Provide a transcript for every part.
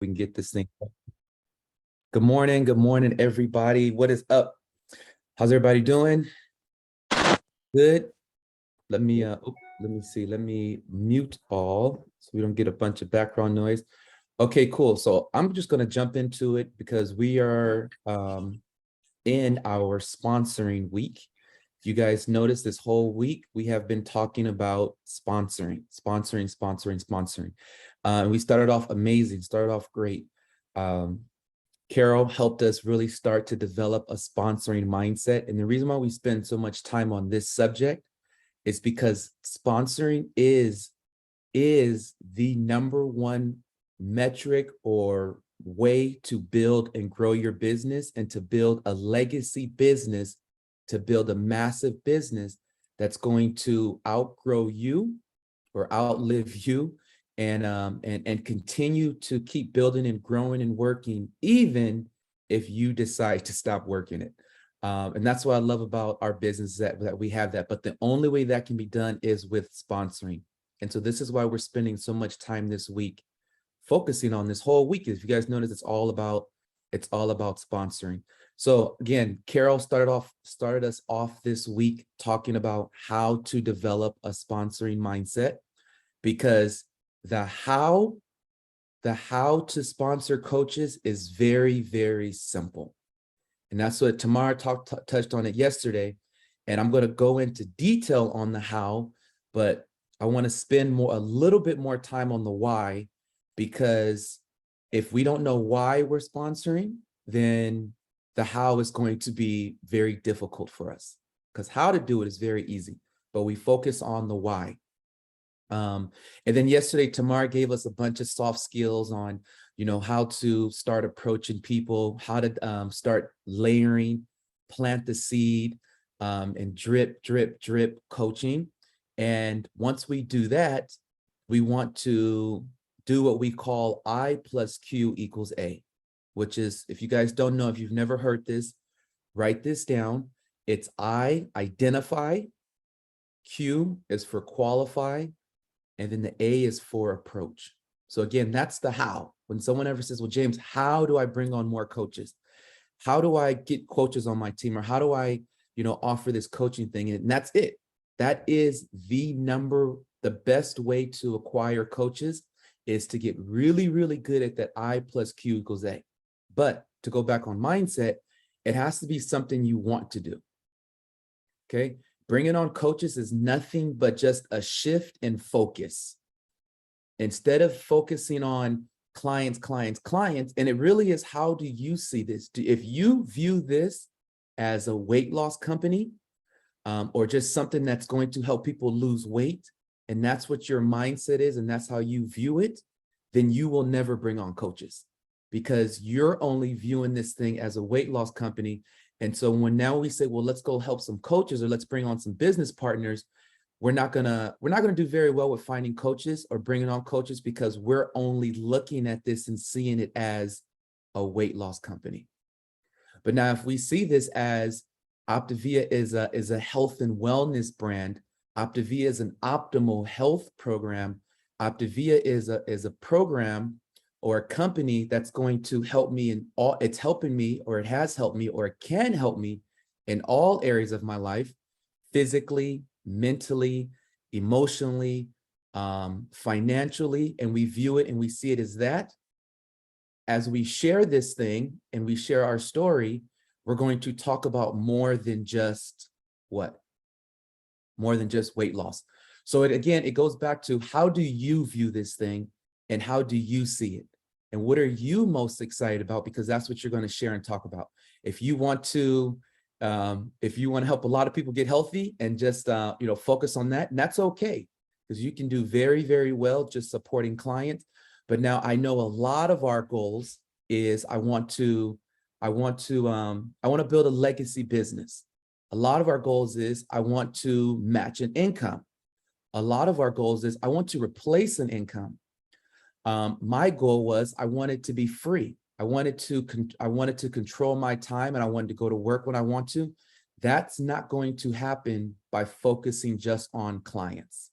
We can get this thing. Good morning, everybody. What is up? How's everybody doing? Good. Let me let me see. Let me mute all so we don't get a bunch of background noise. Okay, cool. So I'm just going to jump into it because we are in our sponsoring week. If you guys notice, this whole week we have been talking about sponsoring. We started off amazing, started off great. Carol helped us really start to develop a sponsoring mindset. And the reason why we spend so much time on this subject is because sponsoring is the #1 metric or way to build and grow your business and to build a legacy business, to build a massive business that's going to outgrow you or outlive you and continue to keep building and growing and working, even if you decide to stop working it. And that's what I love about our business, that we have that. But the only way that can be done is with sponsoring. And so this is why we're spending so much time this week focusing on this whole week. If you guys notice, it's all about sponsoring. So again, Carol started us off this week talking about how to develop a sponsoring mindset, because the how to sponsor coaches is very, very simple. And that's what Tamara touched on it yesterday. And I'm going to go into detail on the how, but I want to spend a little bit more time on the why, because if we don't know why we're sponsoring, then the how is going to be very difficult for us, because how to do it is very easy, but we focus on the why. And then yesterday, Tamar gave us a bunch of soft skills on, how to start approaching people, how to start layering, plant the seed, and drip coaching. And once we do that, we want to do what we call I+Q = A, which is, if you guys don't know, if you've never heard this, write this down. It's I, identify, Q is for qualify, and then the A is for approach. So again, that's the how. When someone ever says, well, James, how do I bring on more coaches? How do I get coaches on my team? Or how do I, offer this coaching thing? And that's it. That is the best way to acquire coaches, is to get really, really good at that I+Q = A. But to go back on mindset, it has to be something you want to do. Okay. Bringing on coaches is nothing but just a shift in focus. Instead of focusing on clients, and it really is, how do you see this? If you view this as a weight loss company, or just something that's going to help people lose weight, and that's what your mindset is, and that's how you view it, then you will never bring on coaches, because you're only viewing this thing as a weight loss company. And so when now we say, well, let's go help some coaches, or let's bring on some business partners, we're not gonna do very well with finding coaches or bringing on coaches, because we're only looking at this and seeing it as a weight loss company. But now, if we see this as Optavia is a health and wellness brand, Optavia is an optimal health program, Optavia is a program or a company that's going to help me in all, it's helping me, or it has helped me, or it can help me in all areas of my life, physically, mentally, emotionally, financially, and we view it and we see it as that. As we share this thing and we share our story, we're going to talk about more than just what? More than just weight loss. So it goes back to, how do you view this thing and how do you see it? And what are you most excited about? Because that's what you're going to share and talk about. If you want to help a lot of people get healthy and just focus on that, and that's okay, because you can do very, very well just supporting clients. But now I know a lot of our goals is I want to build a legacy business. A lot of our goals is I want to match an income. A lot of our goals is I want to replace an income. My goal was I wanted to be free. I wanted to control my time, and I wanted to go to work when I want to. That's not going to happen by focusing just on clients.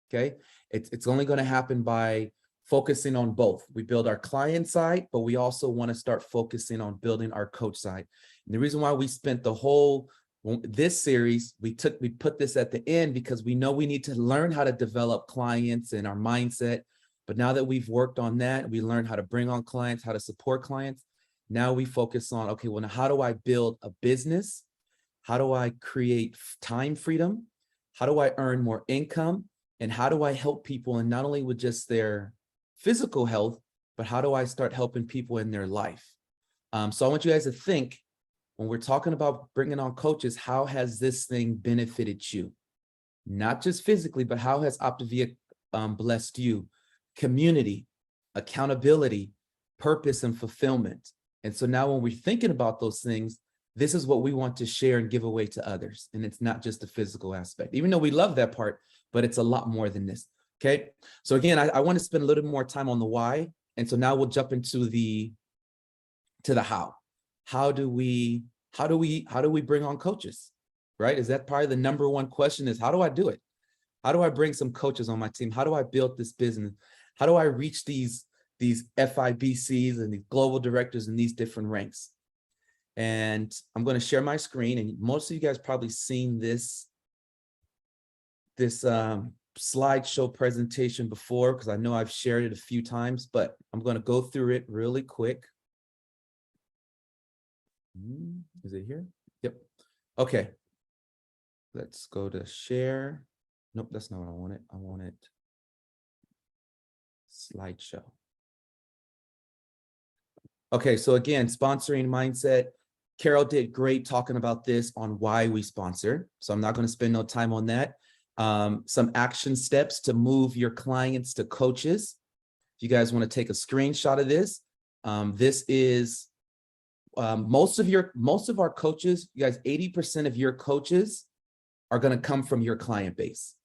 Okay, it's only going to happen by focusing on both. We build our client side, but we also want to start focusing on building our coach side. And the reason why we spent the whole this series, we put this at the end because we know we need to learn how to develop clients and our mindset. But now that we've worked on that, we learned how to bring on clients, how to support clients. Now we focus on, okay, well, now how do I build a business? How do I create time freedom? How do I earn more income? And how do I help people, and not only with just their physical health, but how do I start helping people in their life? So I want you guys to think, when we're talking about bringing on coaches, how has this thing benefited you? Not just physically, but how has Optavia blessed you? Community, accountability, purpose, and fulfillment. And so now when we're thinking about those things, this is what we want to share and give away to others. And it's not just the physical aspect, even though we love that part, but it's a lot more than this. Okay. So again, I want to spend a little more time on the why. And so now we'll jump into the how. How do we bring on coaches? Right? Is that probably the number one question, is how do I do it? How do I bring some coaches on my team? How do I build this business? How do I reach these FIBCs and these global directors in these different ranks? And I'm going to share my screen, and most of you guys probably seen this slideshow presentation before, because I know I've shared it a few times, but I'm going to go through it really quick. Is it here? Yep. Okay. Let's go to share. Nope, that's not what I wanted. I wanted slideshow. Okay, so again, sponsoring mindset. Carol did great talking about this on why we sponsor. So I'm not going to spend no time on that. Some action steps to move your clients to coaches. If you guys want to take a screenshot of this, this is most of our coaches, you guys, 80% of your coaches are going to come from your client base.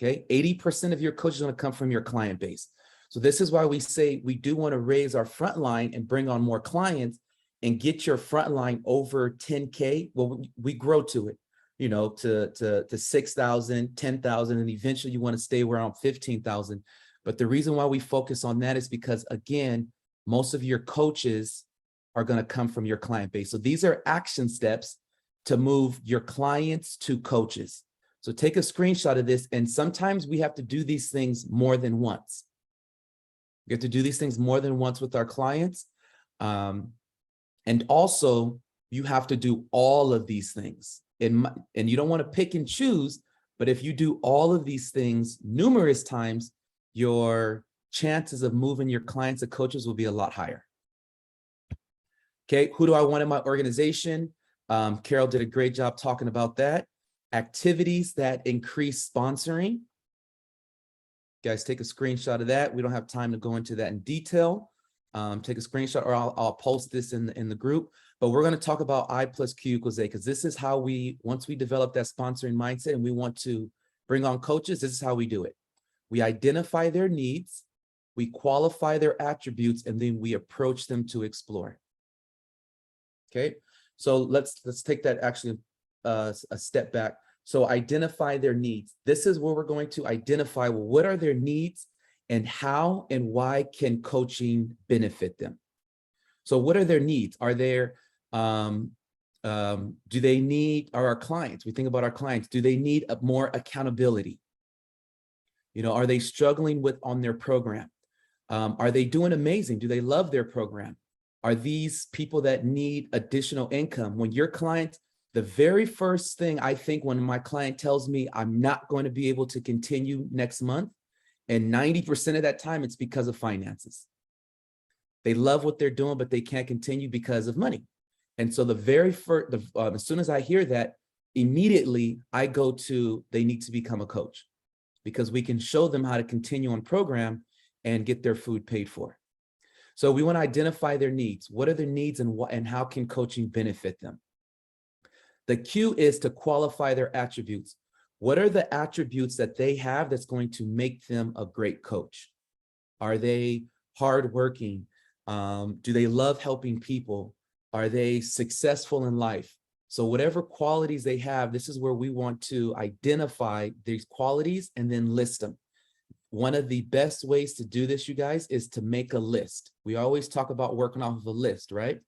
Okay, 80% of your coaches are going to come from your client base. So this is why we say we do want to raise our front line and bring on more clients and get your front line over 10K. Well, we grow to it, you know, to 6,000, 10,000, and eventually you want to stay around 15,000. But the reason why we focus on that is because, again, most of your coaches are going to come from your client base. So these are action steps to move your clients to coaches. So take a screenshot of this. And sometimes we have to do these things more than once. We have to do these things more than once with our clients. And also, you have to do all of these things. And you don't want to pick and choose, but if you do all of these things numerous times, your chances of moving your clients to coaches will be a lot higher. Okay, who do I want in my organization? Carol did a great job talking about that. Activities that increase sponsoring. Guys, take a screenshot of that. We don't have time to go into that in detail. Take a screenshot, or I'll post this in the group. But we're going to talk about I+Q = A, because this is how once we develop that sponsoring mindset and we want to bring on coaches, this is how we do it. We identify their needs, we qualify their attributes, and then we approach them to explore. Okay, so let's take that actually a step back. So identify their needs. This is where we're going to identify, well, what are their needs and how and why can coaching benefit them? So what are their needs? Are there, do they need, are our clients, we think about our clients, do they need more accountability? You know, are they struggling on their program? Are they doing amazing? Do they love their program? Are these people that need additional income? When your client, the very first thing I think when my client tells me I'm not going to be able to continue next month, and 90% of that time it's because of finances. They love what they're doing, but they can't continue because of money. And so the very first, as soon as I hear that, immediately I go to, they need to become a coach, because we can show them how to continue on program and get their food paid for. So we want to identify their needs. What are their needs and how can coaching benefit them? The Q is to qualify their attributes. What are the attributes that they have that's going to make them a great coach? Are they hardworking? Do they love helping people? Are they successful in life? So whatever qualities they have, this is where we want to identify these qualities and then list them. one of the best ways to do this, you guys, is to make a list. We always talk about working off of a list, right?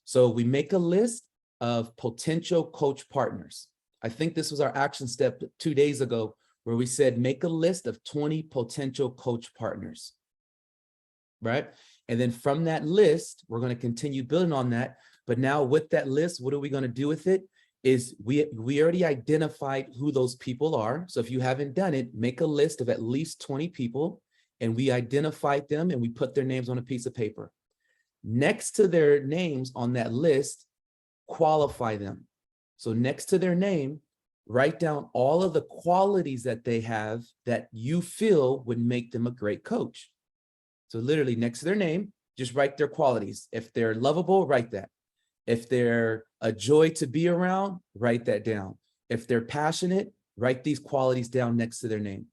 So we make a list of potential coach partners. I think this was our action step 2 days ago, where we said, make a list of 20 potential coach partners, right? And then from that list, we're going to continue building on that. But now with that list, what are we going to do with it? Is we already identified who those people are. So if you haven't done it, make a list of at least 20 people, and we identified them and we put their names on a piece of paper. Next to their names on that list, qualify them. So next to their name, write down all of the qualities that they have that you feel would make them a great coach. So literally next to their name, just write their qualities. If they're lovable, write that. If they're a joy to be around, write that down. If they're passionate, write these qualities down next to their name.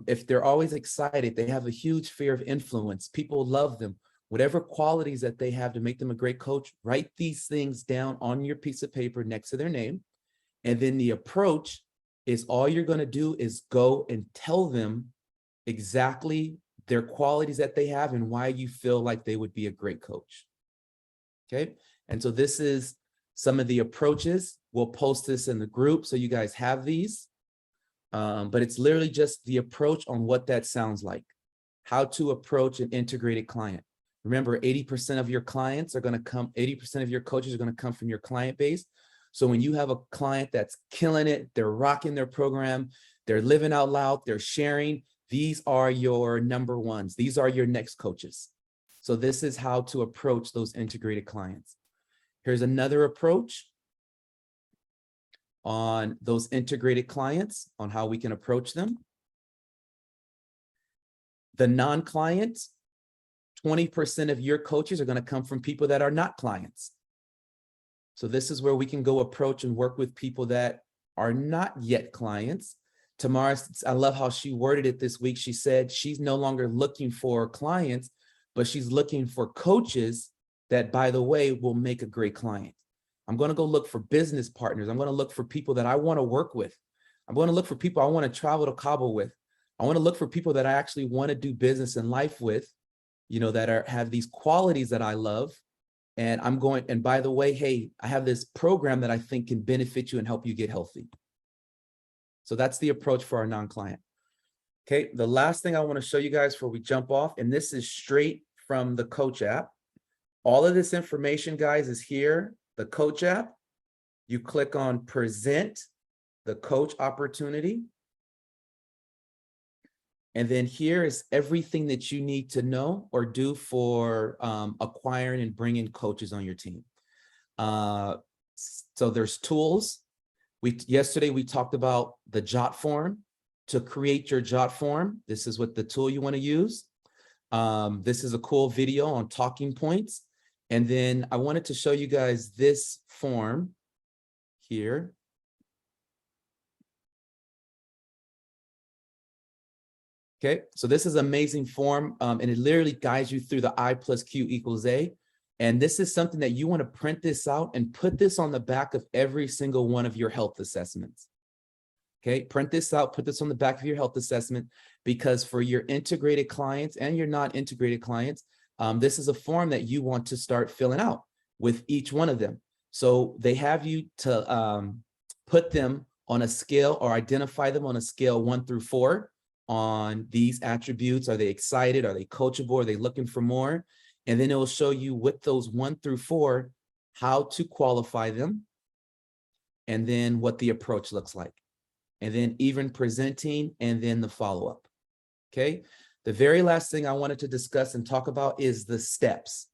If they're always excited, they have a huge fear of influence, people love them, whatever qualities that they have to make them a great coach, write these things down on your piece of paper next to their name. And then the approach is, all you're going to do is go and tell them exactly their qualities that they have and why you feel like they would be a great coach. Okay. And so this is some of the approaches. We'll post this in the group so you guys have these. But it's literally just the approach on what that sounds like, how to approach an integrated client. Remember, 80% of your clients are going to come, 80% of your coaches are going to come from your client base. So when you have a client that's killing it, they're rocking their program, they're living out loud, they're sharing, these are your number ones. These are your next coaches. So this is how to approach those integrated clients. Here's another approach on those integrated clients, on how we can approach them. The non-client, 20% of your coaches are going to come from people that are not clients. So this is where we can go approach and work with people that are not yet clients. Tamara, I love how she worded it this week. She said she's no longer looking for clients, but she's looking for coaches that, by the way, will make a great client. I'm going to go look for business partners. I'm going to look for people that I want to work with. I'm going to look for people I want to travel to Cabo with. I want to look for people that I actually want to do business in life with, you know, that have these qualities that I love. And I'm going, and by the way, hey, I have this program that I think can benefit you and help you get healthy. So that's the approach for our non-client. Okay, the last thing I want to show you guys before we jump off, and this is straight from the Coach app. All of this information, guys, is here, the Coach app. You click on present the coach opportunity. And then here is everything that you need to know or do for acquiring and bringing coaches on your team. So there's tools. Yesterday we talked about the Jot form. To create your Jot form, this is what the tool you want to use. This is a cool video on talking points. And then I wanted to show you guys this form here. Okay, so this is an amazing form, and it literally guides you through the I+Q A. And this is something that you want to print this out and put this on the back of every single one of your health assessments. Okay, print this out, put this on the back of your health assessment, because for your integrated clients and your non-integrated clients, this is a form that you want to start filling out with each one of them. So they have you to put them on a scale or identify them on a scale 1 through 4 on these attributes. Are they excited? Are they coachable? Are they looking for more? And then it will show you with those 1 through 4, how to qualify them, and then what the approach looks like, and then even presenting, and then the follow-up. Okay. The very last thing I wanted to discuss and talk about is the steps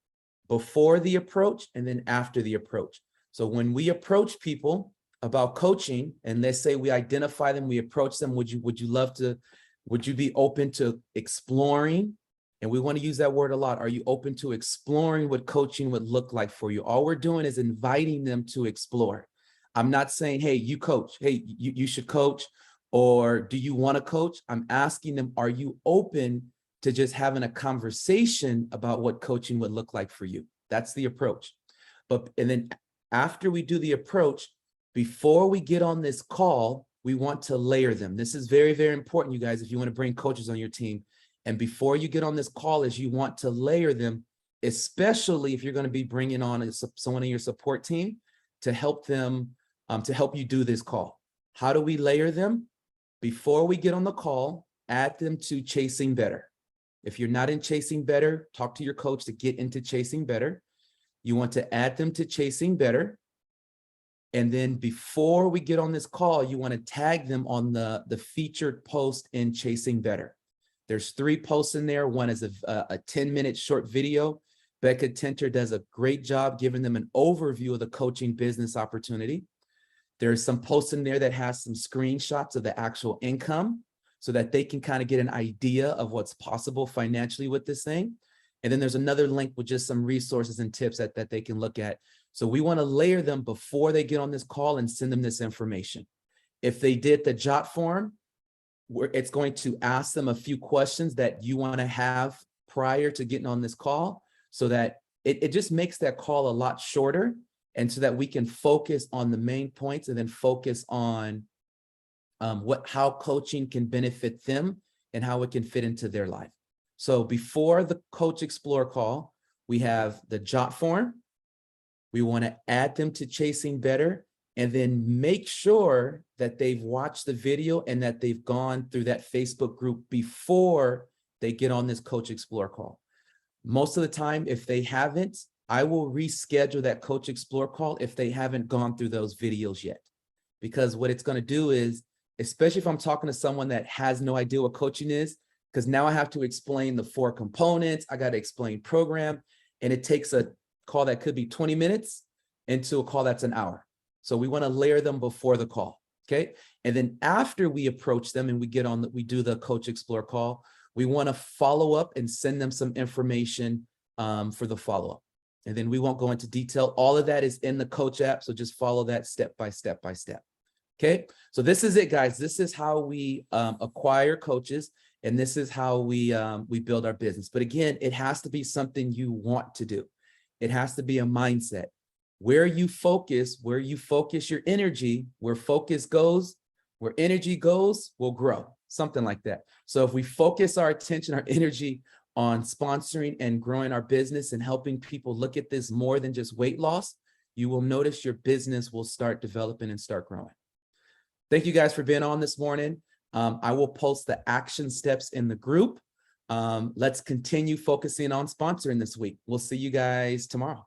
before the approach and then after the approach. So when we approach people about coaching, and let's say we identify them, we approach them, would you be open to exploring? And we want to use that word a lot. Are you open to exploring what coaching would look like for you? All we're doing is inviting them to explore. I'm not saying, hey, you coach, hey, you should coach, or do you want to coach? I'm asking them, are you open to just having a conversation about what coaching would look like for you? That's the approach. And then after we do the approach, before we get on this call, we want to layer them. This is very, very important, you guys, if you want to bring coaches on your team. And before you get on this call, is you want to layer them, especially if you're going to be bringing on someone in your support team to help them, to help you do this call. How do we layer them? Before we get on the call, add them to Chasing Better. If you're not in Chasing Better, talk to your coach to get into Chasing Better. You want to add them to Chasing Better. And then before we get on this call, you want to tag them on the featured post in Chasing Better. There's 3 posts in there. One is a 10-minute short video. Becca Tinter does a great job giving them an overview of the coaching business opportunity. There's some posts in there that has some screenshots of the actual income so that they can kind of get an idea of what's possible financially with this thing. And then there's another link with just some resources and tips that they can look at. So we want to layer them before they get on this call and send them this information. If they did the jot form, it's going to ask them a few questions that you want to have prior to getting on this call, so that it just makes that call a lot shorter, and so that we can focus on the main points and then focus on how coaching can benefit them and how it can fit into their life. So before the Coach Explore call, we have the jot form. We want to add them to Chasing Better, and then make sure that they've watched the video and that they've gone through that Facebook group before they get on this Coach Explore call. Most of the time, if they haven't, I will reschedule that Coach Explore call if they haven't gone through those videos yet. Because what it's going to do is, especially if I'm talking to someone that has no idea what coaching is, because now I have to explain the 4 components, I got to explain program, and it takes a call that could be 20 minutes into a call that's an hour. So we want to layer them before the call, okay? And then after we approach them and we get on, we do the Coach Explore call, we want to follow up and send them some information for the follow-up. And then we won't go into detail. All of that is in the Coach app, so just follow that step by step by step. Okay, so this is it, guys. This is how we acquire coaches, and this is how we build our business. But again, it has to be something you want to do. It has to be a mindset. Where you focus your energy, where focus goes, where energy goes, will grow. Something like that. So if we focus our attention, our energy on sponsoring and growing our business and helping people look at this more than just weight loss, you will notice your business will start developing and start growing. Thank you guys for being on this morning. I will post the action steps in the group. Let's continue focusing on sponsoring this week. We'll see you guys tomorrow.